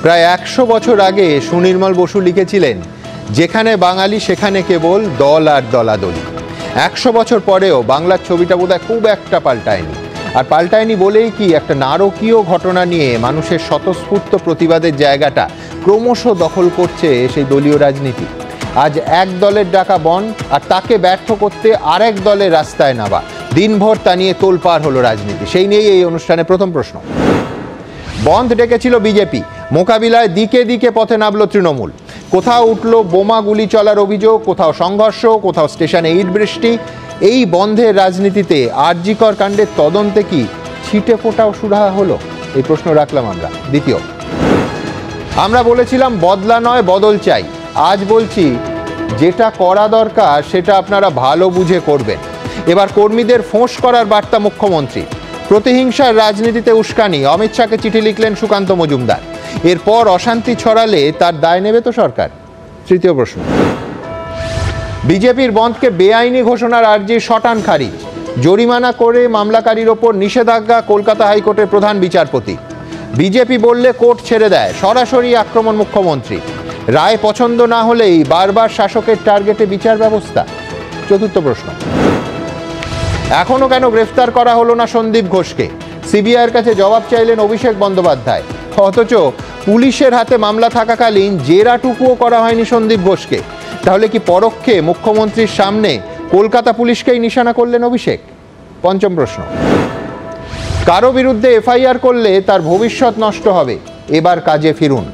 প্রায় 100 বছর আগে সুনির্মল বসু লিখেছিলেন, যেখানে বাঙালি সেখানে কেবল দল আর দলাদলি। 100 বছর পরেও বাংলার ছবিটা বোধহয় খুব একটা পাল্টায়নি। আর পাল্টায়নি বলেই কি, একটা নারকীয় ঘটনা নিয়ে মানুষের স্বতঃস্ফূর্ত প্রতিবাদের জায়গাটা ক্রমশ দখল করছে সেই দলীয় রাজনীতি। আজ এক দলের ডাকা বন্ধ, আর তাকে ব্যর্থ করতে আরেক দলের রাস্তায় নামা, দিনভর তা নিয়ে তোলপাড় হলো রাজনীতি। সেই নিয়েই এই অনুষ্ঠানে প্রথম প্রশ্ন। বন্ধ ডেকেছিল বিজেপি, মোকাবিলায় দিকে দিকে পথে নামল তৃণমূল। কোথাও উঠল বোমা গুলি চলার অভিযোগ, কোথাও সংঘর্ষ, কোথাও স্টেশনে ইট বৃষ্টি। এই বন্ধের রাজনীতিতে আরজিকর কাণ্ডের তদন্তে কি ছিটে ফোটাও সুরাহা হলো? এই প্রশ্ন রাখলাম আমরা। দ্বিতীয়, আমরা বলেছিলাম বদলা নয় বদল চাই। আজ বলছি, যেটা করা দরকার সেটা আপনারা ভালো বুঝে করবেন। এবার কর্মীদের ফোঁস করার বার্তা মুখ্যমন্ত্রী। প্রতিহিংসার রাজনীতিতে উস্কানি, অমিত শাহকে চিঠি লিখলেন সুকান্ত মজুমদার। এরপর অশান্তি ছড়ালে তার দায় নেবে তো সরকার? তৃতীয় প্রশ্ন, বিজেপির বন্ধকে বেআইনি ঘোষণার আর্জি শটান খারিজ। জরিমানা করে মামলাকারীর ওপর নিষেধাজ্ঞা কলকাতা হাইকোর্টের প্রধান বিচারপতি। বিজেপি বললে কোর্ট ছেড়ে দেয়, সরাসরি আক্রমণ মুখ্যমন্ত্রী। রায় পছন্দ না হলেই বারবার শাসকের টার্গেটে বিচার ব্যবস্থা। চতুর্থ প্রশ্ন, এখনো কেন গ্রেফতার করা হলো না সন্দীপ ঘোষকে? সিবিআইয়ের কাছে জবাব চাইলেন অভিষেক বন্দ্যোপাধ্যায়। অথচ পুলিশের হাতে মামলা থাকাকালীন জেরাটুকুও করা হয়নি সন্দীপ ঘোষকে। তাহলে কি পরোক্ষে মুখ্যমন্ত্রীর সামনে কলকাতা পুলিশকেই নিশানা করলেন অভিষেক? পঞ্চম প্রশ্ন, কারো বিরুদ্ধে এফআইআর করলে তার ভবিষ্যৎ নষ্ট হবে, এবার কাজে ফিরুন।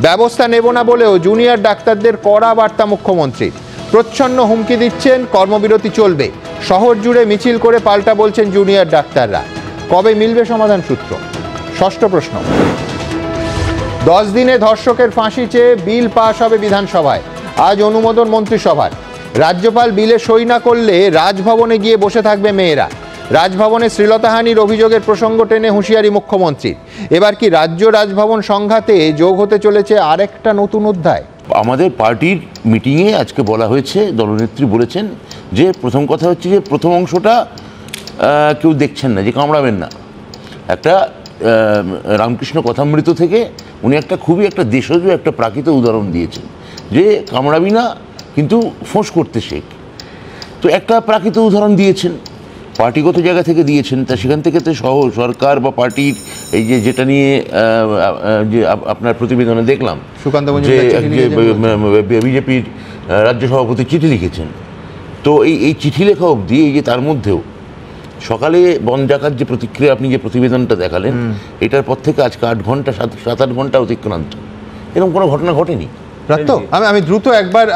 ব্যবস্থা নেব না বলেও জুনিয়র ডাক্তারদের কড়া বার্তা মুখ্যমন্ত্রীর। প্রচ্ছন্ন হুমকি দিচ্ছেন, কর্মবিরতি চলবে। শহর জুড়ে মিছিল করে পাল্টা বলছেন জুনিয়র ডাক্তাররা। কবে মিলবে সমাধান সূত্র? ষষ্ঠ প্রশ্ন, 10 দিনে ধর্ষকের ফাঁসি চেয়ে বিল পাশ হবে বিধানসভায়। আজ অনুমোদন মন্ত্রিসভার। রাজ্যপাল বিলে সই না করলে রাজভবনে গিয়ে বসে থাকবে মেয়েরা। রাজভবনে শ্লীলতাহানির অভিযোগের প্রসঙ্গ টেনে হুঁশিয়ারি মুখ্যমন্ত্রীর। এবার কি রাজ্য রাজভবন সংঘাতে যোগ হতে চলেছে আরেকটা নতুন অধ্যায়? আমাদের পার্টির মিটিংয়ে আজকে বলা হয়েছে, দলনেত্রী বলেছেন যে প্রথম কথা হচ্ছে যে প্রথম অংশটা কেউ দেখছেন না, যে কামড়াবেন না। একটা রামকৃষ্ণ কথামৃত থেকে উনি একটা খুবই একটা দেশজ একটা প্রাকৃত উদাহরণ দিয়েছেন, যে কামড়াবি না কিন্তু ফোঁস করতে শেখ। তো একটা প্রাকৃত উদাহরণ দিয়েছেন, পার্টিগত জায়গা থেকে দিয়েছেন। তা সেখান থেকে তো সরকার বা পার্টির এই যে যেটা নিয়ে যে আপনার প্রতিবেদনে দেখলাম যে বিজেপির রাজ্য সভাপতি চিঠি লিখেছেন। তো এই চিঠি লেখা অবধি, এই যে তার মধ্যেও সকালে বন্ধ ডাকার যে প্রতিক্রিয়া আপনি যে প্রতিবেদনটা দেখালেন, এটার পর থেকে আজকে 8 ঘন্টা 7-8 ঘন্টা অতিক্রান্ত, এরকম কোনো ঘটনা ঘটেনি। ব্রাত্য, আমি দ্রুত একবার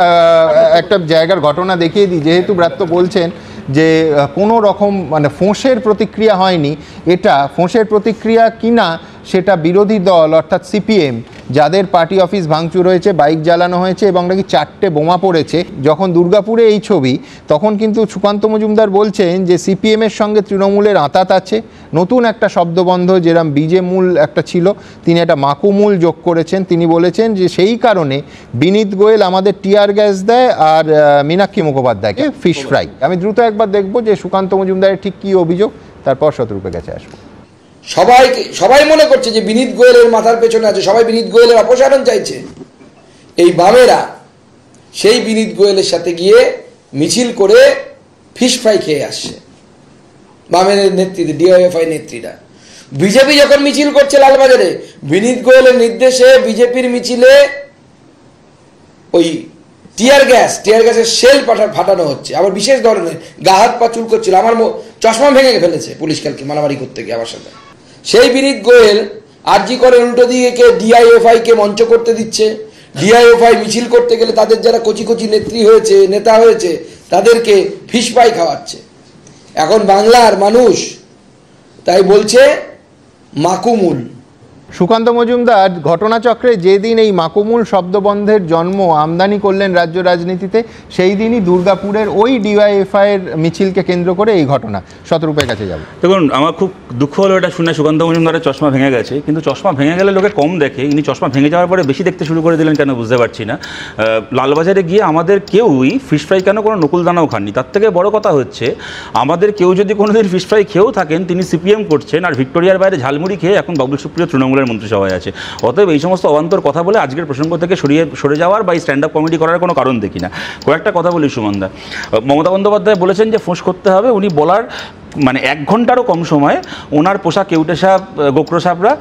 একটা জায়গার ঘটনা দেখিয়ে দিই। যেহেতু ব্রাত্য বলছেন যে কোনো রকম মানে ফোঁসের প্রতিক্রিয়া হয়নি, এটা ফোঁসের প্রতিক্রিয়া কিনা সেটা বিরোধী দল অর্থাৎ সিপিএম, যাদের পার্টি অফিস ভাঙচুর হয়েছে, বাইক জ্বালানো হয়েছে এবং নাকি 4টে বোমা পড়েছে। যখন দুর্গাপুরে এই ছবি, তখন কিন্তু সুকান্ত মজুমদার বলছেন যে সিপিএমের সঙ্গে তৃণমূলের আঁতাত আছে। নতুন একটা শব্দবন্ধ, যেরকম বিজে মূল একটা ছিল, তিনি একটা মাকুমূল যোগ করেছেন। তিনি বলেছেন যে সেই কারণে বিনীত গোয়েল আমাদের টিয়ার গ্যাস দেয় আর মীনাক্ষী মুখোপাধ্যায়কে ফিশ ফ্রাই। আমি দ্রুত একবার দেখবো যে সুকান্ত মজুমদারের ঠিক কী অভিযোগ, তারপর শতরূপের কাছে আসবো। সবাই মনে করছে যে বিনীত গোয়েলের মাথার পেছনে আছে, সবাই বিনীত গোয়েলের অপসারণ চাইছে। এই বামেরা সেই বিনীত গোয়েলের সাথে গিয়ে মিছিল করে ফিশ ফ্রাই খেয়ে আসছে। বামের নেতৃত্বে ডিওএফআই নেত্রীরা। বিজেপি যখন মিছিল করছে লালবাজারে, বিনীত গোয়েলের নির্দেশে বিজেপির মিছিলে ওই টিয়ার গ্যাসের শেল ফাটানো হচ্ছে। আবার বিশেষ ধরনের গা হাত পা চুল করছিল। আমার চশমা ভেঙে ফেলেছে পুলিশ কালকে মারামারি করতে গিয়ে আমার সাথে। সেই বিনীত গোয়েল আরজি করে উল্টো দিকে ডিআইএফআই কে মঞ্চ করতে দিচ্ছে। ডিআইএফআই মিছিল করতে গেলে তাদের যারা কচি কচি নেতা হয়েছে তাদেরকে ফিশ ফ্রাই খাওয়াচ্ছে। এখন বাংলার মানুষ তাই বলছে মাকুমুল। সুকান্ত মজুমদার ঘটনাচক্রে যেদিন এই মাকুমুল শব্দবন্ধের জন্ম আমদানি করলেন রাজ্য রাজনীতিতে, সেই দিনই দুর্গাপুরের ওই ডিওয়াইএফআইয়ের মিছিলকে কেন্দ্র করে এই ঘটনা। শতরূপের কাছে যাব। দেখুন, আমার খুব দুঃখ হলো এটা শুনে সুকান্ত মজুমদারের চশমা ভেঙে গেছে। কিন্তু চশমা ভেঙে গেলে লোকে কম দেখে, ইনি চশমা ভেঙে যাওয়ার পরে বেশি দেখতে শুরু করে দিলেন কেন বুঝতে পারছি না। লালবাজারে গিয়ে আমাদের কেউই ফিশ ফ্রাই কেন কোনো নকুলদানাও খাননি। তার থেকে বড় কথা হচ্ছে, আমাদের কেউ যদি কোনোদিন ফিশ ফ্রাই খেয়েও থাকেন, তিনি সিপিএম করছেন, আর ভিক্টোরিয়ার বাইরে ঝালমুড়ি খেয়ে এখন বাবুল সুপ্রিয় তৃণমূল তৃণমূলের মন্ত্রিসভায় আছে। অতএব এই সমস্ত অবান্তর কথা বলে আজকের প্রসঙ্গ থেকে সরে যাওয়ার বা স্ট্যান্ড আপ কমেডি করার কোনো কারণ দেখি না। কয়েকটা কথা বলি সুমনদা। মমতা বন্দ্যোপাধ্যায় বলেছেন যে ফোঁস করতে হবে, উনি বলার মানে 1 ঘন্টারও কম সময়ে ওনার পোষা কেউটে সাপ গোকরো সাপরা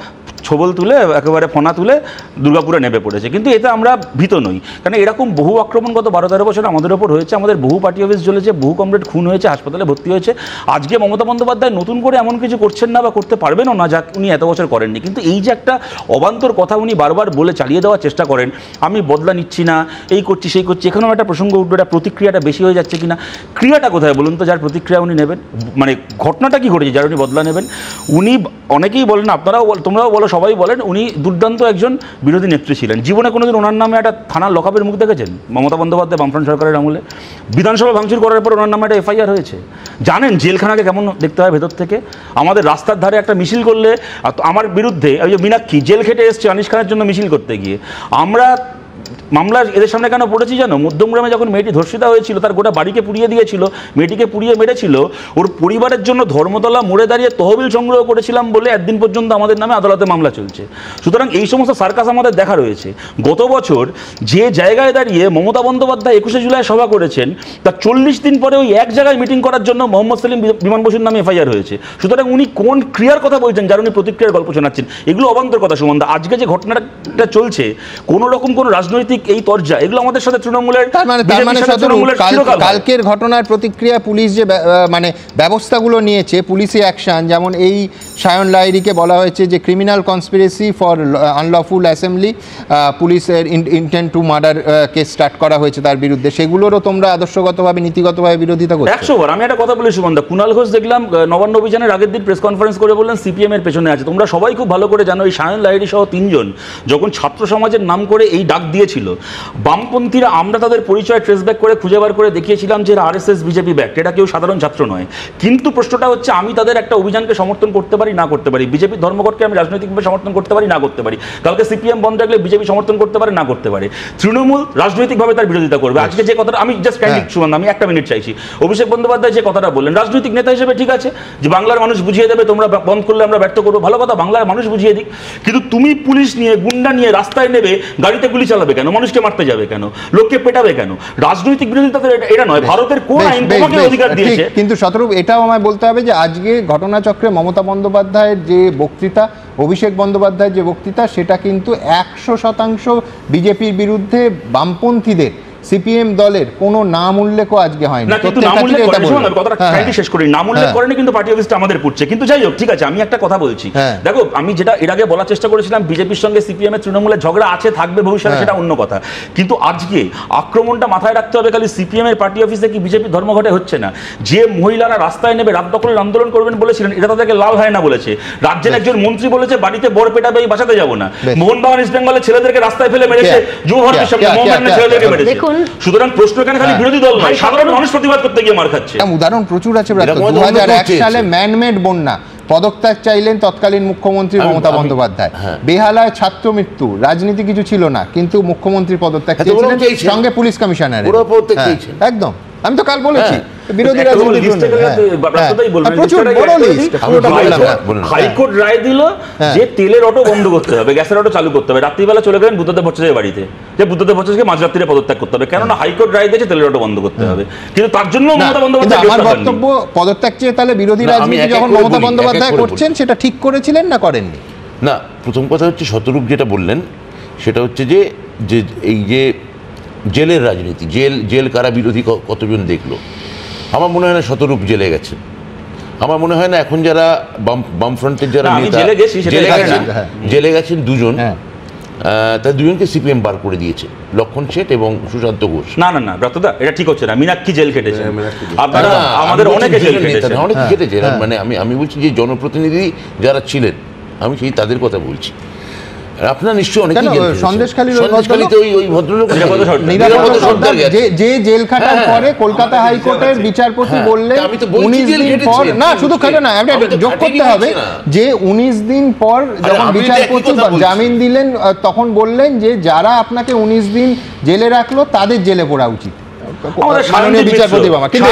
ছবল তুলে একেবারে ফোনা তুলে দুর্গাপুরে নেমে পড়েছে। কিন্তু এতে আমরা ভীত নই, কারণ এরকম বহু আক্রমণ গত 12-13 বছর আমাদের ওপর হয়েছে, আমাদের বহু পার্টি অফিস জ্বলেছে, বহু কমরেড খুন হয়েছে, হাসপাতালে ভর্তি হয়েছে। আজকে মমতা বন্দ্যোপাধ্যায় নতুন করে এমন কিছু করছেন না বা করতে পারবেনও না যা উনি এত বছর করেননি। কিন্তু এই যে একটা অবান্তর কথা উনি বারবার বলে চালিয়ে দেওয়ার চেষ্টা করেন, আমি বদলা নিচ্ছি না, এই করছি সেই করছি, এখানেও একটা প্রসঙ্গ উঠবে, এটা প্রতিক্রিয়াটা বেশি হয়ে যাচ্ছে কিনা। ক্রিয়াটা কোথায় বলুন তো, যার প্রতিক্রিয়া উনি নেবেন? মানে ঘটনাটা কি ঘটেছে যার উনি বদলা নেবেন? উনি অনেকেই বলেন, আপনারাও তোমরাও বলো, সবাই বলেন উনি দুর্দান্ত একজন বিরোধী নেত্রী ছিলেন। জীবনে কোনোদিন ওনার নামে একটা থানার লকআপের মুখ দেখেছেন? মমতা বন্দ্যোপাধ্যায় বামফ্রন্ট সরকারের আমলে বিধানসভা ভাঙচুর করার পর ওনার নামে একটা এফআইআর হয়েছে। জানেন জেলখানাকে কেমন দেখতে হয় ভেতর থেকে? আমাদের রাস্তার ধারে একটা মিছিল করলে আমার বিরুদ্ধে ওই যে মীনাক্ষী জেল খেটে এসছে আনিস খানের জন্য মিছিল করতে গিয়ে, আমরা মামলা এদের সামনে কেন পড়েছি জানো? মধ্যমগ্রামে যখন মেয়েটি ধর্ষিতা হয়েছিল, তার গোটা বাড়িকে পুড়িয়ে দিয়েছিল, মেয়েটিকে পুড়িয়ে মেরেছিল, ওর পরিবারের জন্য ধর্মতলা মোড়ে দাঁড়িয়ে তহবিল সংগ্রহ করেছিলাম বলে একদিন পর্যন্ত আমাদের নামে আদালতে মামলা চলছে। সুতরাং এই সমস্ত সার্কাস আমাদের দেখা রয়েছে। গত বছর যে জায়গায় দাঁড়িয়ে মমতা বন্দ্যোপাধ্যায় 21শে জুলাই সভা করেছেন, তার 40 দিন পরে ওই এক জায়গায় মিটিং করার জন্য মোহাম্মদ সেলিম বিমান বসুর নামে এফআইআর হয়েছে। সুতরাং উনি কোন ক্রিয়ার কথা বলছেন যার উনি প্রতিক্রিয়ার গল্প শোনাচ্ছেন? এগুলো অবান্তর কথা সুমনদা। আজকে যে ঘটনাটা চলছে, কোনো রকম কোনো রাজনৈতিক এই তরজা, এগুলো আমাদের সাথে তৃণমূলের কালকের ঘটনার প্রতিক্রিয়া পুলিশ যে মানে ব্যবস্থাগুলো নিয়েছে, পুলিশি অ্যাকশন, যেমন এই সায়ন লাহিড়ীকে বলা হয়েছে যে criminal conspiracy for unlawful assembly, পুলিশের intent to murder case start করা হয়েছে তার বিরুদ্ধে, সেগুলোরও তোমরা আদর্শগতভাবে নীতিগতভাবে বিরোধিতা করছো। 100 বার আমি একটা কথা বলি সুমনদা, কুণাল ঘোষ দেখলাম নবান্ন অভিযানের আগের দিন প্রেস কনফারেন্স করে বললেন সিপিএম এর পেছনে আছে। তোমরা সবাই খুব ভালো করে জানো এই সায়ন লাহিড়ী সহ 3 জন যখন ছাত্র সমাজের নাম করে এই ডাক দিয়েছিল, বামপন্থীরা আমরা তাদের পরিচয় ট্রেসব্যাক করে খুঁজে বার করে দেখিয়েছিলাম যে আরএসএস বিজেপি ব্যাক্ট, এটা কেউ সাধারণ ছাত্র নয়। কিন্তু প্রশ্নটা হচ্ছে আমি তাদের একটা অভিযানকে সমর্থন করতে পারি না করতে পারি, বিজেপির ধর্মঘটকে আমি রাজনৈতিকভাবে সমর্থন করতে পারি না করতে পারি, কালকে সিপিএম বন্ধ রাখলে বিজেপি সমর্থন করতে পারে না করতে পারে, তৃণমূল রাজনৈতিকভাবে তার বিরোধিতা করবে। আজকে যে কথাটা আমি জাস্ট ক্যান্ডিড সুমন, আমি 1 মিনিট চাইছি, অভিষেক বন্দ্যোপাধ্যায় যে কথাটা বললেন রাজনৈতিক নেতা হিসেবে ঠিক আছে যে বাংলার মানুষ বুঝিয়ে দেবে তোমরা বন্ধ করলে আমরা ব্যর্থ করবো, ভালো কথা, বাংলার মানুষ বুঝিয়ে দিক। কিন্তু তুমি পুলিশ নিয়ে গুন্ডা নিয়ে রাস্তায় নেবে, গাড়িতে গুলি চালাবে কেন? মানুষকে মারতে যাবে কেন? লোককে পেটাবে কেন? রাজনৈতিক বিরোধিতা এটা নয়। ভারতের কোন আইন তোমাকে অধিকার দিয়েছে? কিন্তু শতরূপ, এটাও আমায় বলতে হবে যে আজকে ঘটনাচক্রে মমতা বন্দ্যোপাধ্যায়ের যে বক্তৃতা, অভিষেক বন্দ্যোপাধ্যায়ের যে বক্তৃতা, সেটা কিন্তু 100% বিজেপির বিরুদ্ধে বামপন্থীদের সিপিএম দলের কোনো নাম উল্লেখও আজকে হয়নি। না, কিন্তু নাম উল্লেখ করেনি, কথাটা খাইটি শেষ করি, নাম উল্লেখ করেনি কিন্তু পার্টি অফিসটা আমাদের পড়ছে। কিন্তু যাই হোক, ঠিক আছে, আমি একটা কথা বলছি, দেখো আমি যেটা এর আগে বলার চেষ্টা করেছিলাম, বিজেপির সঙ্গে সিপিএম এর তৃণমূলের ঝগড়া আছে, থাকবে ভবিষ্যতে, সেটা অন্য কথা। কিন্তু আজকে আক্রমণটা মাথায় রাখতে হবে খালি সিপিএম এর পার্টি অফিসে কি বিজেপির ধর্মঘটে হচ্ছে না। যে মহিলারা রাস্তায় নেবে রাত দখলের আন্দোলন করবেন বলেছিলেন, এটা তাদেরকে লাল হয় না বলেছে। রাজ্যের একজন মন্ত্রী বলেছে বাড়িতে বর পেটাবে, এই বাঁচাতে যাবো না। মোহনবাগান ইস্ট বেঙ্গলের ছেলেদেরকে রাস্তায় ফেলে মেরেছে, যুব ভারতের সঙ্গে মোহনবাগানের ছেলেদেরকে মেরেছে। সুতরাং এখানে খালি বিরোধী দল নয়, সাধারণ মানুষ প্রতিবাদ করতে গিয়ে মার খাচ্ছে। উদাহরণ প্রচুর আছে। 2001 সালে ম্যানমেড বন্যা, পদত্যাগ চাইলেন তৎকালীন মুখ্যমন্ত্রী মমতা বন্দ্যোপাধ্যায়। বেহালায় ছাত্র মৃত্যু, রাজনীতি কিছু ছিল না, কিন্তু মুখ্যমন্ত্রী পদত্যাগ চেয়েছিলেন, সঙ্গে পুলিশ কমিশনারের। একদম, আমি তো কাল বলেছি বিরোধী হাইকোর্ট রায় দিল যে তেলের অটো বন্ধ করতে হবে, গ্যাসের অটো চালু করতে হবে। রাত্রিবেলা চলে গেলেন বুদ্ধদেব ভট্টাচার্যের বাড়িতে, যে বুদ্ধদেব ভট্টাচার্যকে মাঝরাত্রিরে পদত্যাগ করতে হবে, কেননা হাইকোর্ট রায় দিয়েছে তেলের অটো বন্ধ করতে হবে। কিন্তু তার জন্য মমতা বন্দ্যোপাধ্যায়, আমার বক্তব্য, পদত্যাগ চেয়ে তাহলে বিরোধী রাজনীতি যখন মমতা বন্দ্যোপাধ্যায় করছেন, সেটা ঠিক করেছিলেন না করেননি? না, প্রথম কথা হচ্ছে শতরূপ যেটা বললেন সেটা হচ্ছে যে এই যে জেলের রাজনীতি, জেল কারা বিরোধী কতজন দেখলো? আমার মনে হয় না শতরূপ জেলে গেছেন। আমার মনে হয় না এখন যারা বামফ্রন্টের যারা নেতা জেলে গেছেন 2 জন, তার 2 জনকে সিপিএম বার করে দিয়েছে, লক্ষণ শেঠ এবং সুশান্ত ঘোষ। না না না ব্রতদা, এটা ঠিক হচ্ছে না। মীনাক্ষী জেল কেটেছে, আপনারা আমাদের অনেকে জেল কেটেছে, অনেকে কেটেছে। মানে আমি বলছি যে জনপ্রতিনিধি যারা ছিলেন, আমি সেই তাদের কথা বলছি। আপনার নিশ্চয়ই অনেকেই সন্দেশখালীতে ওই ভদ্রলোক যে জেল খাটার পরে কলকাতা হাইকোর্টের বিচারপতি বললেন 19 দিন পর, না শুধু খাটো না, যোগ করতে হবে যে 19 দিন পর যখন বিচারপতি জামিন দিলেন, তখন বললেন যে যারা আপনাকে 19 দিন জেলে রাখলো তাদের জেলে পড়া উচিত। বিচারপতি বাবা, কিন্তু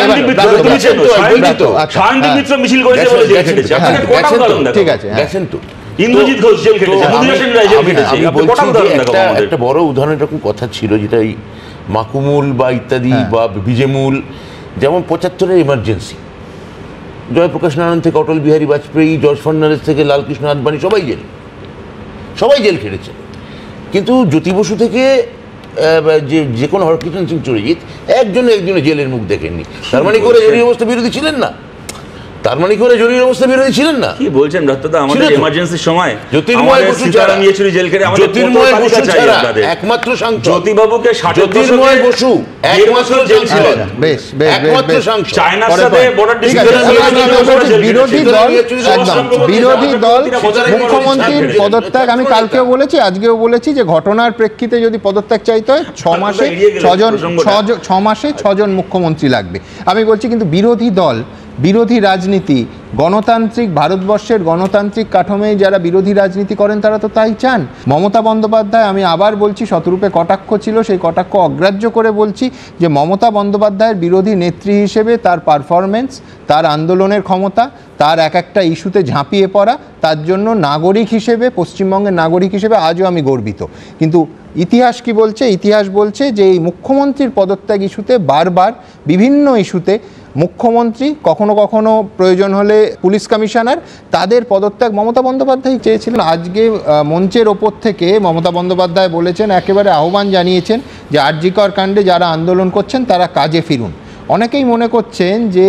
ঠিক আছে, গেছেন তো ইন্দ্রজিৎ ঘোষ জেল খেটেছে, মধুরা সেন রায় জেল খেটেছে। আমি আপনি বলছি কটা যে উদাহরণ দেখাবো আমাদের? একটা বড় উদাহরণ এরকম কথা ছিল, যেটা এই মাকুমুল বা ইত্যাদি বা বিজেমুল, যেমন 75-এর এমার্জেন্সি, জয়প্রকাশ নারায়ণ থেকে অটল বিহারী বাজপেয়ী, জর্জ ফার্নান্ডেজ থেকে লালকৃষ্ণ আদবানি, সবাই জেল খেটেছে। কিন্তু জ্যোতি বসু থেকে যে কোনো হরকিষাণ সিং চুরিজিৎ একজনে জেলের মুখ দেখেননি। তার মানে করে জরুরি অবস্থা বিরোধী ছিলেন না, তার মানে করে জরুরি অবস্থা বিরোধী ছিলেন না। কি বলছেন দত্তদা? আমাদের এমার্জেন্সির সময় জ্যোতির্ময় বসু ছাড়া, ইয়েচুরি জেল খেটে আমাদের জ্যোতির্ময় বসু ছাড়া একমাত্র সাংসদ জ্যোতিবাবুকে জ্যোতির্ময় বসু একমাত্র জেল ছিলেন, বেশ বেশ একমাত্র বেশ সাংসদ। চায়নার সাথে বর্ডার বিরোধী দল মুখ্যমন্ত্রীর পদত্যাগ, আমি কালকেও বলেছি আজকেও বলেছি যে ঘটনার প্রেক্ষিতে যদি পদত্যাগ চাইতে হয় 6 মাসে 6জন মুখ্যমন্ত্রী লাগবে। আমি বলছি কিন্তু বিরোধী দল, বিরোধী রাজনীতি, গণতান্ত্রিক ভারতবর্ষের গণতান্ত্রিক কাঠামোয় যারা বিরোধী রাজনীতি করেন তারা তো তাই চান। মমতা বন্দ্যোপাধ্যায়, আমি আবার বলছি, শতরূপে কটাক্ষ ছিল, সেই কটাক্ষ অগ্রাহ্য করে বলছি যে মমতা বন্দ্যোপাধ্যায়ের বিরোধী নেত্রী হিসেবে তার পারফরমেন্স, তার আন্দোলনের ক্ষমতা, তার একটা ইস্যুতে ঝাঁপিয়ে পড়া, তার জন্য নাগরিক হিসেবে, পশ্চিমবঙ্গের নাগরিক হিসেবে আজও আমি গর্বিত। কিন্তু ইতিহাস কি বলছে? ইতিহাস বলছে যে এই মুখ্যমন্ত্রীর পদত্যাগ ইস্যুতে বারবার বিভিন্ন ইস্যুতে মুখ্যমন্ত্রী, কখনো কখনো প্রয়োজন হলে পুলিশ কমিশনার, তাদের পদত্যাগ মমতা বন্দ্যোপাধ্যায় চেয়েছিলেন। আজকে মঞ্চের ওপর থেকে মমতা বন্দ্যোপাধ্যায় বলেছেন, একেবারে আহ্বান জানিয়েছেন যে আরজিকর কাণ্ডে যারা আন্দোলন করছেন তারা কাজে ফিরুন। অনেকেই মনে করছেন যে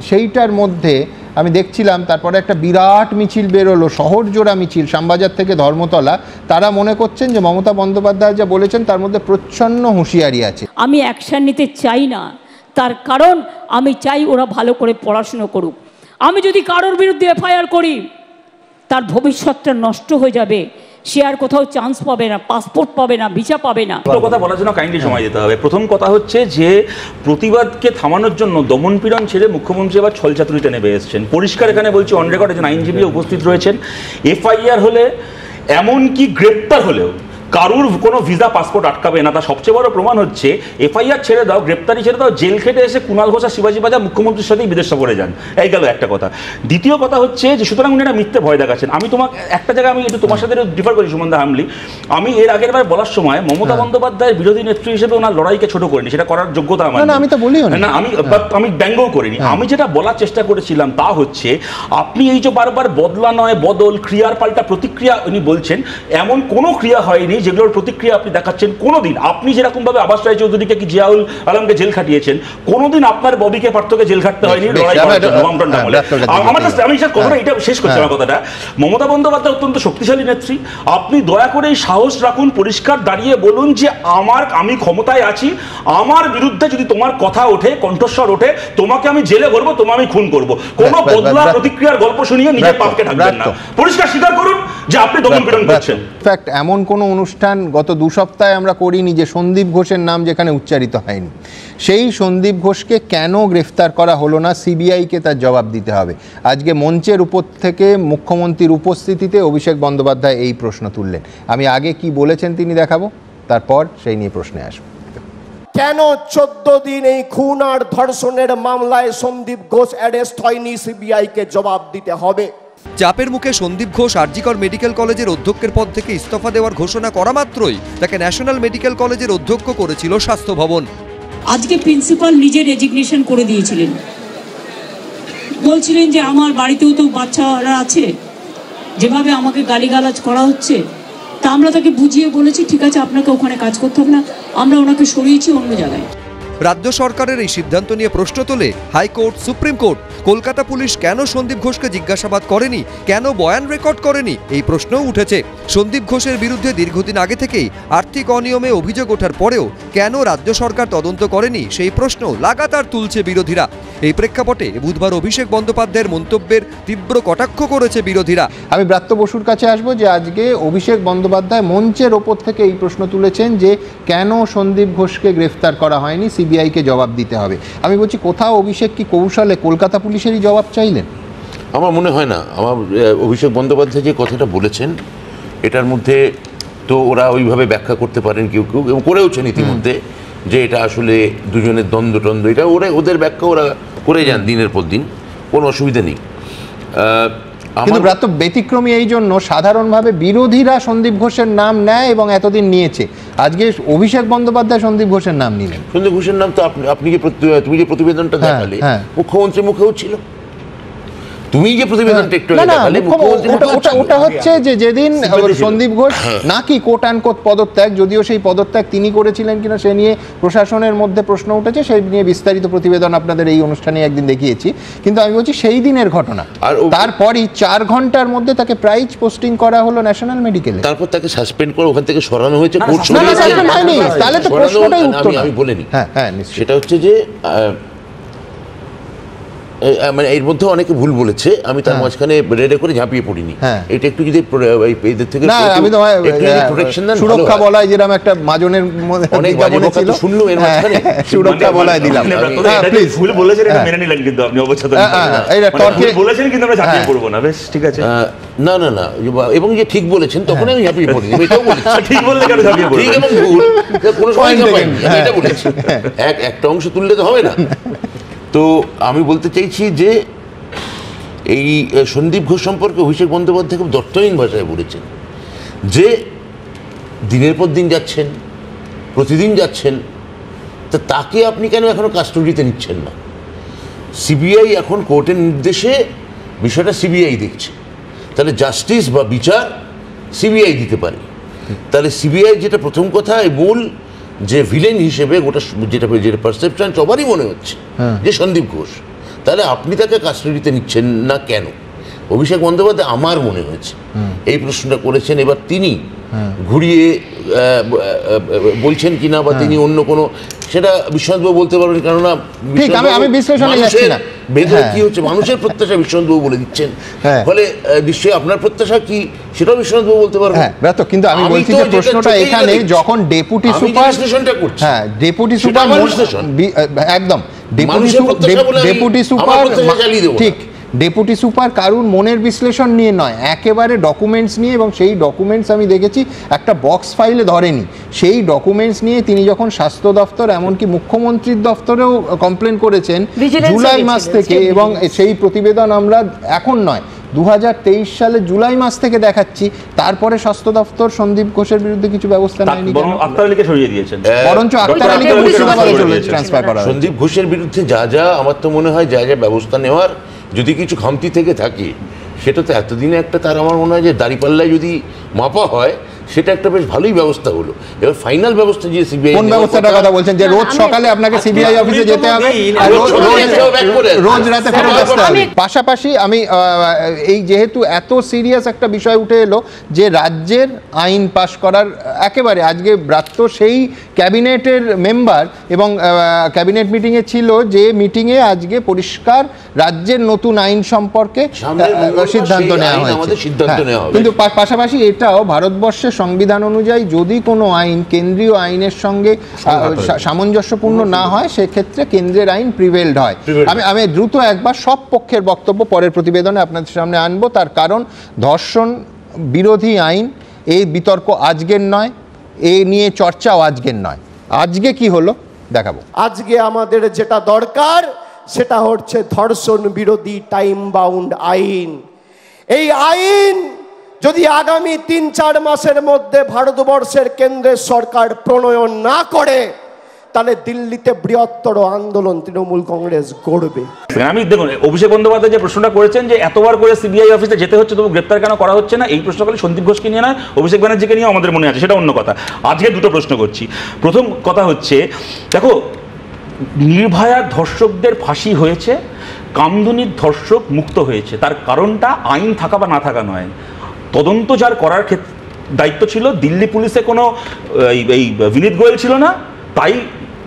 সেইটার মধ্যে, আমি দেখছিলাম তারপরে একটা বিরাট মিছিল বেরোলো, শহর জোড়া মিছিল, শ্যামবাজার থেকে ধর্মতলা। তারা মনে করছেন যে মমতা বন্দ্যোপাধ্যায় যা বলেছেন তার মধ্যে প্রচ্ছন্ন হুঁশিয়ারি আছে। আমি অ্যাকশন নিতে চাই না, তার কারণ আমি চাই ওরা ভালো করে পড়াশুনো করুক। আমি যদি কারোর বিরুদ্ধে এফআইআর করি তার ভবিষ্যৎটা নষ্ট হয়ে যাবে, সে আর কোথাও চান্স পাবে না, পাসপোর্ট পাবে না, ভিসা পাবে না। দুটো কথা বলার জন্য কাইন্ডলি সময় দিতে হবে। প্রথম কথা হচ্ছে যে প্রতিবাদকে থামানোর জন্য দমনপীড়ন ছেড়ে মুখ্যমন্ত্রী এবার ছলচাতুরিতে নেমে এসেছেন। পরিষ্কার এখানে বলছি, অন রেকর্ড একজন আইনজীবী উপস্থিত রয়েছেন। এফআইআর হলে, এমনকি গ্রেপ্তার হলেও কারুর কোনো ভিসা পাসপোর্ট আটকাবে না। তার সবচেয়ে বড় প্রমাণ হচ্ছে এফআইআর ছেড়ে দাও, গ্রেপ্তারি ছেড়ে দাও, জেল খেটে এসে কুণাল ঘোষ আর শিবাজি বাজার মুখ্যমন্ত্রীর সাথেই বিদেশ সফরে যান। এই গেল একটা কথা। দ্বিতীয় কথা হচ্ছে যে সুতরাং উনি একটা মিথ্যে ভয় দেখাচ্ছেন। আমি তোমাকে একটা জায়গায় আমি একটু তোমার সাথে ডিফার করি সুমন্দা হামলি। আমি এর আগের বার বলার সময় মমতা বন্দ্যোপাধ্যায়ের বিরোধী নেত্রী হিসেবে ওনার লড়াইকে ছোট করিনি, সেটা করার যোগ্যতা আমার না, আমি তো বলিও না, আমি ব্যঙ্গও করিনি। আমি যেটা বলার চেষ্টা করেছিলাম তা হচ্ছে, আপনি এই যে বারবার বদলা নয় বদল, ক্রিয়ার পাল্টা প্রতিক্রিয়া উনি বলছেন, এমন কোনো ক্রিয়া হয়নি যেগুলোর প্রতিক্রিয়া আপনি দেখাচ্ছেন। কোনোদিন আপনি যেরকম ভাবে আবাস রায় চৌধুরীকে কি জিয়াউল আলমকে জেল খাটিয়েছেন, কোনোদিন আপনার ববিকে পার্থকে জেল খাটতে হয়নি লড়াই করার জন্য বামফ্রন্ট আমলে। আমি কথাটা এটা শেষ করছি আমার কথাটা। মমতা বন্দ্যোপাধ্যায় অত্যন্ত শক্তিশালী নেত্রী। আপনি দয়া করে এই সাহস রাখুন, পরিষ্কার দাঁড়িয়ে বলুন যে আমি ক্ষমতায় আছি, আমার বিরুদ্ধে যদি তোমার কথা ওঠে, কণ্ঠস্বর ওঠে, তোমাকে আমি জেলে ভরবো, তোমাকে আমি খুন করবো। কোনো বদলা প্রতিক্রিয়ার গল্প শুনিয়ে নিজের পাপকে ঢাকবেন না। পরিষ্কার স্বীকার করুন যে আপনি দমনপীড়ন করছেন। ইনফ্যাক্ট এমন কোনো অনুষ্ঠান গত 2 সপ্তাহে আমরা করিনি যে সন্দীপ ঘোষের নাম যেখানে উচ্চারিত হয়নি। সেই সন্দীপ ঘোষকে কেন গ্রেফতার করা হলো না, সিবিআইকে তার জবাব দিতে হবে। আজকে মঞ্চের উপর থেকে মুখ্যমন্ত্রীর উপস্থিতিতে অভিষেক বন্দ্যোপাধ্যায় এই প্রশ্ন তুললেন। আমি আগে কি বলেছেন তিনি দেখাবো, তারপর সেই নিয়ে প্রশ্নে আসবো। কেন 14 দিন এই খুন আর ধর্ষণের মামলায় সন্দীপ ঘোষ অ্যারেস্ট হয়নি, সিবিআইকে জবাব দিতে হবে। চাপের মুখে সন্দীপ ঘোষ আরজিকর মেডিকেল কলেজের অধ্যক্ষের পদ থেকে ইস্তফা দেওয়ার ঘোষণা করা মাত্রই তাকে ন্যাশনাল মেডিকেল কলেজের অধ্যক্ষ করেছিল স্বাস্থ্য ভবন। আজকে প্রিন্সিপাল নিজে রেজিগনেশন করে দিয়েছিলেন, বলছিলেন যে আমার বাড়িতেও তো বাচ্চারা আছে, যেভাবে আমাকে গালিগালাজ করা হচ্ছে, তা আমরা তাকে বুঝিয়ে বলেছি ঠিক আছে আপনাকে ওখানে কাজ করতে হবে না, আমরা ওনাকে সরিয়েছি অন্য জায়গায়। রাজ্য সরকারের এই সিদ্ধান্ত নিয়ে প্রশ্ন তোলে high court, supreme court. Kolkata police কেন সন্দীপ ঘোষকে জিজ্ঞাসাবাদ করেনি, কেন বয়ান রেকর্ড করেনি, এই প্রশ্নও উঠেছে। সন্দীপ ঘোষের বিরুদ্ধে দীর্ঘদিন আগে থেকেই আর্থিক অনিয়মে অভিযোগ ওঠার পরেও কেন রাজ্য সরকার তদন্ত করেনি, সেই প্রশ্ন লাগাতার তুলছে বিরোধীরা। এই প্রেক্ষাপটে বুধবার অভিষেক বন্দ্যোপাধ্যায়ের মন্তব্যের তীব্র কটাক্ষ করেছে বিরোধীরা। আমি ব্রাত্য বসুর কাছে আসবো যে আজকে অভিষেক বন্দ্যোপাধ্যায় মঞ্চের ওপর থেকে এই প্রশ্ন তুলেছেন যে কেন সন্দীপ ঘোষকে গ্রেফতার করা হয়নি, সিবিআইকে জবাব দিতে হবে। আমি বলছি কোথাও অভিষেক কি কৌশলে কলকাতা পুলিশেরই জবাব চাইলেন? আমার মনে হয় না। আমার অভিষেক বন্দ্যোপাধ্যায় যে কথাটা বলেছেন এটার মধ্যে তো ওরা ওইভাবে ব্যাখ্যা করতে পারেন কেউ কেউ, এবং করেওছেন ইতিমধ্যে, যে এটা আসলে দুজনের দ্বন্দ্ব, এটা ওদের ব্যাখ্যা ওরা করে যান দিনের পর দিন, কোনো অসুবিধা নেই। কিন্তু ব্রাত্য ব্যতিক্রমী এই জন্য সাধারণভাবে বিরোধীরা সন্দীপ ঘোষের নাম নেয় এবং এতদিন নিয়েছে, আজকে অভিষেক বন্দ্যোপাধ্যায় সন্দীপ ঘোষের নাম নিলেন। সন্দীপ ঘোষের নাম তো তুমি যে প্রতিবেদনটা দেখালে মুখ্যমন্ত্রী মুখেও ছিল, তুমি যে প্রতিবেদনটা একটু দেখালে ওটা হচ্ছে যে যেদিন সন্দীপ ঘোষ নাকি কোট অ্যান্ড কোট পদত্যাগ, যদিও সেই পদত্যাগ তিনি করেছিলেন কিনা সে নিয়ে প্রশাসনের মধ্যে প্রশ্ন উঠেছে, সেই নিয়ে বিস্তারিত প্রতিবেদন আপনাদের এই অনুষ্ঠানে একদিন দেখিয়েছি। কিন্তু আমি বলছি সেই দিনের ঘটনা, তারপরই 4 ঘন্টার মধ্যে তাকে প্রাইজ পোস্টিং করা হলো ন্যাশনাল মেডিকেলে, তারপর তাকে সাসপেন্ড করে ওখান থেকে সরানো হয়েছে। তাহলে তো প্রশ্নটাই উত্তর আমি বলিনি। হ্যাঁ, সেটা হচ্ছে যে মানে এর মধ্যে অনেকে ভুল বলেছে, আমি তার মাঝখানে রেডে করে ঝাঁপিয়ে পড়িনি। এটা একটু যদি এদের থেকে আমি তো প্রোটেকশন দেন, সুরক্ষা বলায় যেরকম একটা মাজনের মধ্যে অনেক বাজে কথা তো শুনলো এর মাঝখানে, সুরক্ষা বলায় দিলাম। প্লিজ ভুল বলেছেন, এটা মেনে নিলেন, কিন্তু আপনি অবচেতন বলেছেন, কিন্তু আমরা ঝাঁপিয়ে পড়বো না। বেশ ঠিক আছে, না না না, এবং যে ঠিক বলেছেন তখন আমি ঝাঁপিয়ে পড়িনি, এটাও বলেছি। ঠিক বললে কেন ঝাঁপিয়ে পড়বো? ঠিক এবং ভুল কোনো সময় ঝাঁপাইনি, আমি এটা বলেছি। একটা অংশ তুললে তো হবে না। তো আমি বলতে চাইছি যে এই সন্দীপ ঘোষ সম্পর্কে অভিষেক বন্দ্যোপাধ্যায় খুব দর্থহীন ভাষায় বলেছেন যে দিনের পর দিন যাচ্ছেন, প্রতিদিন যাচ্ছেন, তা তাকে আপনি কেন এখনো কাস্টডিতে নিচ্ছেন না? সিবিআই এখন কোর্টের নির্দেশে বিষয়টা সিবিআই দেখছে, তাহলে জাস্টিস বা বিচার সিবিআই দিতে পারে। তাহলে সিবিআই যেটা প্রথম কথা মূল যে ভিলেন হিসেবে গোটা যেটা পারসেপশন সবারই মনে হচ্ছে যে সন্দীপ ঘোষ, তাহলে আপনি তাকে কাস্টডিতে নিচ্ছেন না কেন? অভিষেক বন্দ্যোপাধ্যায় আমার মনে হয়েছে এই প্রশ্নটা করেছেন। এবার তিনি ঘুরিয়ে বলছেন কিনা বা তিনি অন্য কোনো, সেটা বিশ্বনাথবাবু বলতে পারবেন, কেননা ভেতরে কি হচ্ছে মানুষের প্রত্যাশা বিশ্বনাথবাবু বলে দিচ্ছেন, ফলে নিশ্চয়ই আপনার প্রত্যাশা কি সেটাও বিশ্বনাথবাবু বলতে পারবেন। কিন্তু আমি বলছি যে প্রশ্নটা এখানে যখন ডেপুটি সুপার, ডেপুটি সুপার একদম ডেপুটি সুপার ঠিক ডেপুটি সুপার কারুর মনের বিশ্লেষণ নিয়ে নয়, একেবারে ডকুমেন্টস নিয়ে, এবং সেই ডকুমেন্টস আমি দেখেছি একটা বক্স ফাইলে ধরেনি, সেই ডকুমেন্টস নিয়ে তিনি যখন স্বাস্থ্য দপ্তর এমনকি মুখ্যমন্ত্রীর দপ্তরেও কমপ্লেন করেছেন জুলাই মাস থেকে, এবং সেই প্রতিবেদন আমরা এখন নয় 2023 সালে জুলাই মাস থেকে দেখাচ্ছি, তারপরে স্বাস্থ্য দপ্তর সন্দীপ ঘোষের বিরুদ্ধে কিছু ব্যবস্থা নেয়নি, আক্তার আলীকে সরিয়ে দিয়েছেন, বরঞ্চ আক্তার আলীকে মুর্শিদাবাদে ট্রান্সফার করা। সন্দীপ ঘোষের বিরুদ্ধে যা আমার তো মনে হয় যা ব্যবস্থা নেওয়ার যদি কিছু খামতি থেকে থাকে, সেটা তো এতদিনে একটা তার আমার মনে হয় যে দাঁড়িপাল্লায় যদি মাপা হয় সেটা একটা বেশ ভালোই ব্যবস্থা হলো। এবার ফাইনাল ব্যবস্থা যে সিবিআই, কোন ব্যবস্থাটার কথা বলছেন? যে রোজ সকালে আপনাকে সিবিআই অফিসে যেতে হবে, রোজ রাতে ফেরত আসতে হবে। পাশাপাশি আমি এই যেহেতু এত সিরিয়াস একটা বিষয় উঠে এলো যে রাজ্যের আইন পাশ করার একেবারে, আজকে ব্রাত্য সেই ক্যাবিনেটের মেম্বার এবং ক্যাবিনেট মিটিংয়ে ছিল, যে মিটিংয়ে আজকে পরিষ্কার রাজ্যের নতুন আইন সম্পর্কে সিদ্ধান্ত নেওয়া হয়েছে। কিন্তু পাশাপাশি এটাও ভারতবর্ষের সংবিধান অনুযায়ী যদি কোনো আইন কেন্দ্রীয় আইনের সঙ্গে সামঞ্জস্যপূর্ণ না হয়, সেক্ষেত্রে কেন্দ্রের আইন প্রিভেলড হয়। আমি দ্রুত একবার সব পক্ষের বক্তব্য পরের প্রতিবেদনে আপনাদের সামনে আনবো, তার কারণ ধর্ষণ বিরোধী আইন এই বিতর্ক আজকের নয়, এই নিয়ে চর্চাও আজকের নয়। আজকে কি হলো দেখাবো। আজকে আমাদের যেটা দরকার সেটা হচ্ছে ধর্ষণ বিরোধী টাইম বাউন্ড আইন। এই আইন যদি আগামী 3-4 মাসের মধ্যে ভারতবর্ষের কেন্দ্রের সরকার প্রণয়ন না করে, তাহলে দিল্লিতে বৃহত্তর আন্দোলন তৃণমূল কংগ্রেস গড়বে। আমি দেখুন, অভিষেক বন্দ্যোপাধ্যায় যে প্রশ্নটা করেছেন যে এতবার করে সিবিআই অফিসে যেতে হচ্ছে তবু গ্রেপ্তার কেন করা হচ্ছে না, এই প্রশ্ন করলে সন্দীপ ঘোষকে নিয়ে নয়, অভিষেক ব্যানার্জিকে নিয়েও আমাদের মনে আছে, সেটা অন্য কথা। আজকে দুটো প্রশ্ন করছি। প্রথম কথা হচ্ছে, দেখো নির্ভয়ার ধর্ষকদের ফাঁসি হয়েছে, কামদুনির ধর্ষক মুক্ত হয়েছে, তার কারণটা আইন থাকা বা না থাকা নয়, তদন্ত যার করার দায়িত্ব ছিল দিল্লি পুলিশে কোনো এই বিনীত গোয়েল ছিল না, তাই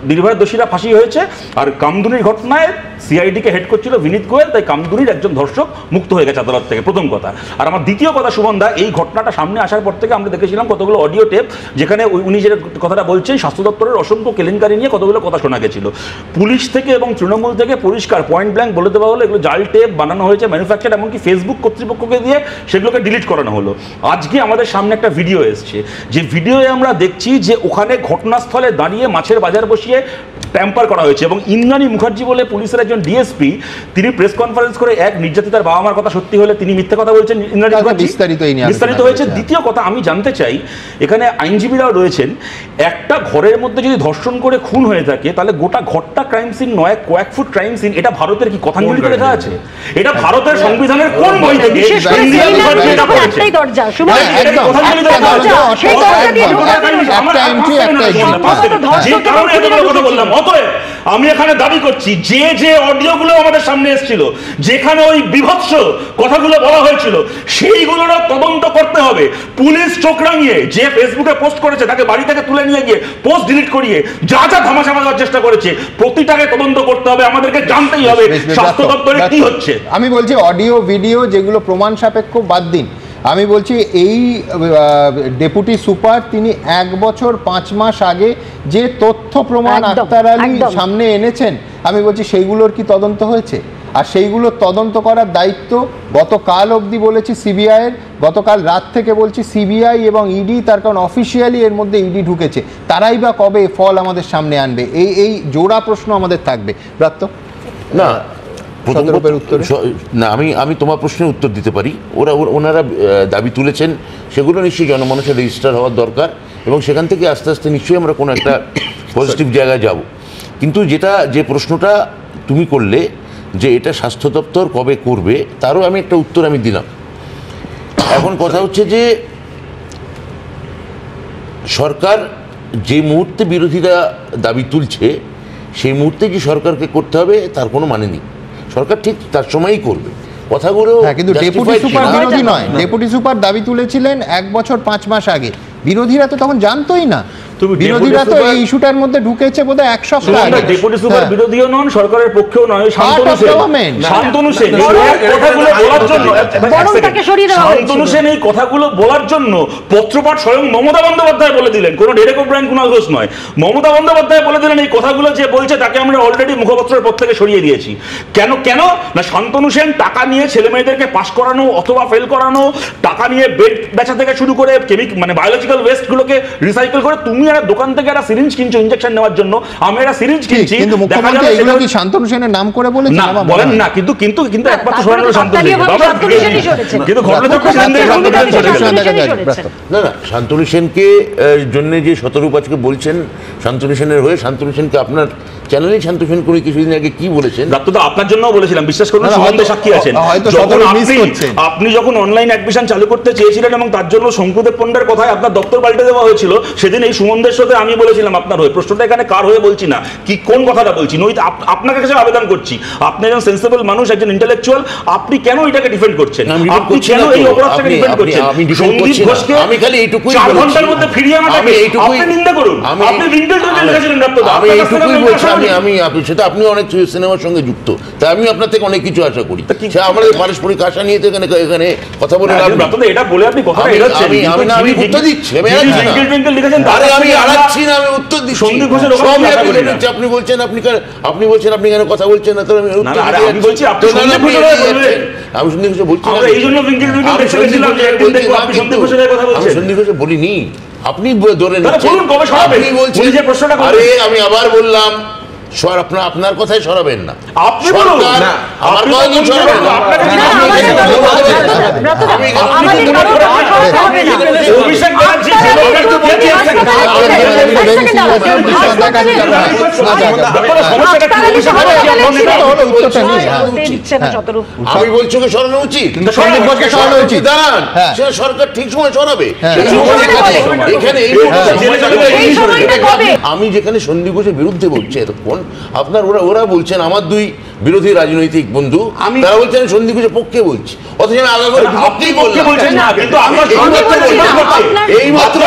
নির্ভয়ার দোষীরা ফাঁসি হয়েছে। আর কামদুনির ঘটনায় সিআইডিকে হেড করছিল বিনীত গোয়েল, তাই কামদুনির একজন ধর্ষক মুক্ত হয়ে গেছে আদালত থেকে, প্রথম কথা। আর আমার দ্বিতীয় কথা, সুমনদা, এই ঘটনাটা সামনে আসার পর থেকে আমরা দেখেছিলাম কতগুলো অডিও টেপ, যেখানে উনি যে কথাটা বলছেন স্বাস্থ্য দপ্তরের অসংখ্য কেলেঙ্কারি নিয়ে কতগুলো কথা শোনা গেছিল। পুলিশ থেকে এবং তৃণমূল থেকে পরিষ্কার পয়েন্ট ব্ল্যাঙ্ক বলে দেওয়া হলো এগুলো জাল টেপ বানানো হয়েছে, ম্যানুফ্যাকচার, এমনকি ফেসবুক কর্তৃপক্ষকে দিয়ে সেগুলোকে ডিলিট করানো হলো। আজকে আমাদের সামনে একটা ভিডিও এসছে, যে ভিডিওয়ে আমরা দেখছি যে ওখানে ঘটনাস্থলে দাঁড়িয়ে মাছের বাজার বসিয়ে বসিয়ে ট্যাম্পার করা হয়েছে। এবং ইন্দ্রাণী মুখার্জি বলে পুলিশের একজন ডিএসপি, তিনি প্রেস কনফারেন্স করে এক নির্যাতিতার বাবা মার কথা সত্যি হলে তিনি মিথ্যে কথা বলছেন। ইন্দ্রাণী মুখার্জি বিস্তারিত হয়েছে। দ্বিতীয় কথা আমি জানতে চাই, এখানে আইনজীবীরাও রয়েছেন, একটা ঘরের মধ্যে যদি ধর্ষণ করে খুন হয়ে থাকে তাহলে গোটা ঘরটা ক্রাইম সিন নয়, কয়েক ফুট ক্রাইম সিন। এটা ভারতের কি কথাঞ্জলিতে লেখা আছে? এটা ভারতের সংবিধানের কোন বই থেকে ইন্দ্রাণী মুখার্জি এটা পড়েছে? আমি এখানে দাবি করছি যে যে অডিওগুলো আমাদের সামনে এসেছিল, যেখানে ওই বিভৎস কথাগুলো বলা হয়েছিল, সেইগুলোরও তদন্ত করতে হবে। পুলিশ চোখ রাঙিয়ে যে ফেসবুকে পোস্ট করেছে তাকে বাড়ি থেকে তুলে নিয়ে গিয়ে পোস্ট ডিলিট করিয়ে যা যা ধামাচাপা দেওয়ার চেষ্টা করেছে, প্রতিটাকে তদন্ত করতে হবে। আমাদেরকে জানতেই হবে স্বাস্থ্য দপ্তরে কি হচ্ছে। আমি বলছি অডিও ভিডিও যেগুলো প্রমাণ সাপেক্ষ বাদ দিন, আমি বলছি এই ডেপুটি সুপার তিনি 1 বছর 5 মাস আগে যে তথ্য প্রমাণ আক্তার আলী সামনে এনেছেন, আমি বলছি সেইগুলোর কি তদন্ত হয়েছে? আর সেইগুলোর তদন্ত করার দায়িত্ব গতকাল অবধি বলেছি সিবিআইয়ের, গতকাল রাত থেকে বলছি সিবিআই এবং ইডি, তার কারণ অফিসিয়ালি এর মধ্যে ইডি ঢুকেছে, তারাই বা কবে ফল আমাদের সামনে আনবে? এই জোড়া প্রশ্ন আমাদের থাকবে। ব্রাত্য না না, আমি তোমার প্রশ্নের উত্তর দিতে পারি। ওনারা দাবি তুলেছেন, সেগুলো নিশ্চয়ই জনমানুষের রেজিস্টার হওয়ার দরকার, এবং সেখান থেকে আস্তে আস্তে নিশ্চয়ই আমরা কোনো একটা পজিটিভ জায়গায় যাব। কিন্তু যে প্রশ্নটা তুমি করলে যে এটা স্বাস্থ্য দপ্তর কবে করবে, তারও আমি একটা উত্তর আমি দিলাম। এখন কথা হচ্ছে যে সরকার যে মুহূর্তে বিরোধীরা দাবি তুলছে সেই মুহূর্তে কি সরকারকে করতে হবে তার কোনো মানে নেই। সরকার ঠিক তার সময়ই করবে কথাগুলো। কিন্তু ডেপুটি সুপার বিরোধী নয়, ডেপুটি সুপার দাবি তুলেছিলেন 1 বছর 5 মাস আগে, বিরোধীরা তো তখন জানতোই না। বিরোধীরা তো এই ইস্যুটার মধ্যে ঢুকেছে বোধহয় 1 সপ্তাহ আগে। ডেপুটি সুপার বিরোধীও নন, সরকারের পক্ষেও নয়। শান্তনু সেন এই কথাগুলো বলার জন্য পত্রপাঠ স্বয়ং মমতা বন্দ্যোপাধ্যায় বলে দিলেন, কোনো ডেরেক ওব্রায়েন কুণাল ঘোষ নয়। মমতা বন্দ্যোপাধ্যায় বলে দিলেন এই কথাগুলো যে বলছে তাকে আমরা অলরেডি মুখপত্রের পর থেকে সরিয়ে দিয়েছি। কেন না, শান্তনু সেন টাকা নিয়ে ছেলে মেয়েদেরকে পাস করানো অথবা ফেল করানো, টাকা নিয়ে বেড বেচা থেকে শুরু করে বায়োলজিক্যাল ওয়েস্ট গুলোকে রিসাইকেল করে, তুমি একটা দোকান থেকে একটা সিরিঞ্জ কিনছো ইনজেকশন নেওয়ার জন্য, আমি একটা সিরিঞ্জ কিনছি, কিন্তু মুখ্যমন্ত্রী এগুলো কি শান্তনু সেনের নাম করে বলেছেন? না বলেন না, কিন্তু একমাত্র সরানো শান্তনু সেন, কিন্তু ঘটনাচক্র না শান্তনু সেনকে জন্য যে শতরূপ আজকে বলছেন শান্তনু সেনের হয়ে, শান্তনু সেনকে আপনার চ্যানেলেই শান্তনু সেন করে কিছুদিন আগে কি বলেছেন? তো আপনার জন্য বলেছিলাম, বিশ্বাস করুন সুমন্ত সাক্ষী আছেন। আপনি যখন অনলাইন অ্যাডমিশন চালু করতে চেয়েছিলেন এবং তার জন্য শঙ্কুদেব পণ্ডার কথায় আপনার দপ্তর পাল্টে দেওয়া হয়েছিল, সেদিন এই সুমন্তের সাথে আমি বলেছিলাম আপনার হয়ে। প্রশ্নটা এখানে কার হয়ে বলছি না, কি কোন কথাটা বলছি, আপনার কাছে আবেদন করছি, আপনি একজন সেন্সিবল মানুষ, একজন ইন্টেলেকচুয়াল, আপনি কেন এটাকে ডিফেন্ড করছেন? আপনি কেন এই অপরাধটাকে ডিফেন্ড করছেন? সন্দীপ ঘোষকে আমি খালি এইটুকুই 4 ঘন্টার মধ্যে ফিরিয়ে আনাটাকে আপনি নিন্দা করুন। আপনি রিঙ্গেল টোকেন লিখেছিলেন ডাক্তার, আমি এইটুকুই বলছি। আমি সেটা আপনি অনেক সিনেমার সঙ্গে যুক্ত, তাই আমি আপনার থেকে অনেক কিছু আশা করি। আমাদের পারস্পরিক আশা নিয়ে তো এখানে কথা বলে এটা বলে আপনি কথা এড়াচ্ছেন। আমি উত্তর দিচ্ছি, আমি আড়াচ্ছি না, আমি উত্তর দিচ্ছি। সন্দীপ ঘোষের আপনি বলছেন আপনি কেন কথা বলছেন না? আমি বলছি আপনি সন্দীপ ঘোষের আমি সন্দীপ ঘোষ বলছি, এই জন্য আমি সন্দীপ ঘোষ বলিনি, আপনি ধরে নিচ্ছেন। আপনি বলছেন, আরে আমি আবার বললাম আপনার কথাই সরাবেন না, আপনি বলুন না, আমার কথা তো সরাবেন না। আমি বলছি ওকে সরানো উচিত, দাঁড়ান, সরকার ঠিক সময় সরাবে। এখানে আমি যেখানে সন্দীপ ঘোষের বিরুদ্ধে বলছি এতক্ষণ, আপনার ওরা বলছেন আমার 2 বিরোধী রাজনৈতিক বন্ধু, তারা বলছেন সন্দীপ ঘোষের পক্ষে বলছি, অথচ আমি আলাদা করে আপনি বলছেন না, কিন্তু আমরা এই মাত্র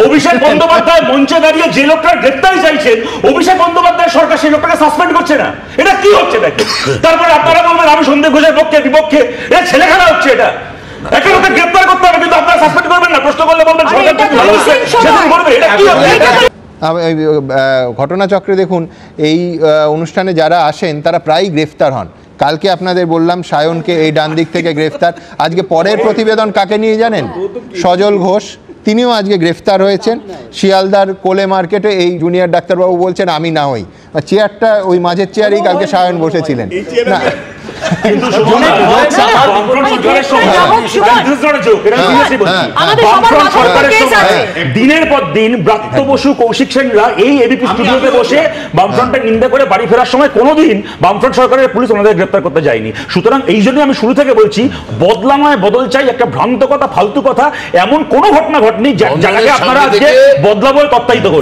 অভিষেক বন্দ্যোপাধ্যায় মঞ্চে দাঁড়িয়ে যে লোকটা গ্রেফতারি চাইছেন, অভিষেক বন্দ্যোপাধ্যায় সরকার সেই লোকটাকে সাসপেন্ড করছে না। এটা কি হচ্ছে নাকি? তারপরে আপনারা বলবেন আমি সন্দীপ ঘোষের পক্ষে বিপক্ষে, এটা ছেলেখেলা হচ্ছে। এটা একটা লোককে গ্রেফতার করতে হবে, কিন্তু আপনারা সাসপেন্ড করবেন না। প্রশ্ন করলে বলবেন সরকার করবে, এটা কি হচ্ছে? ঘটনাচক্রে দেখুন এই অনুষ্ঠানে যারা আসেন তারা প্রায়ই গ্রেফতার হন। কালকে আপনাদের বললাম সায়নকে এই ডান দিক থেকে গ্রেফতার। আজকে পরের প্রতিবেদন কাকে নিয়ে জানেন? সজল ঘোষ, তিনিও আজকে গ্রেফতার হয়েছেন শিয়ালদার কোলে মার্কেটে। এই জুনিয়র ডাক্তারবাবু বলছেন আমি না হই, চেয়ারটা ওই মাঝের চেয়ারেই কালকে সায়ন বসেছিলেন না। দিনের পর দিন ব্রাত্য বসু, কৌশিক সেনরা এই এবিপি স্টুডিওতে বসে বামফ্রন্টের নিন্দা করে বাড়ি ফেরার সময় কোনোদিন বামফ্রন্ট সরকারের পুলিশ ওনাদের গ্রেপ্তার করতে যায়নি। সুতরাং এই জন্য আমি শুরু থেকে বলছি বদলা নয় বদল চাই, একটা ভ্রান্ত কথা, ফালতু কথা, এমন কোনো ঘটনা ঘটেনি যাকে আপনারা আজকে বদলা বলে তত্ত্বায়িত করবেন।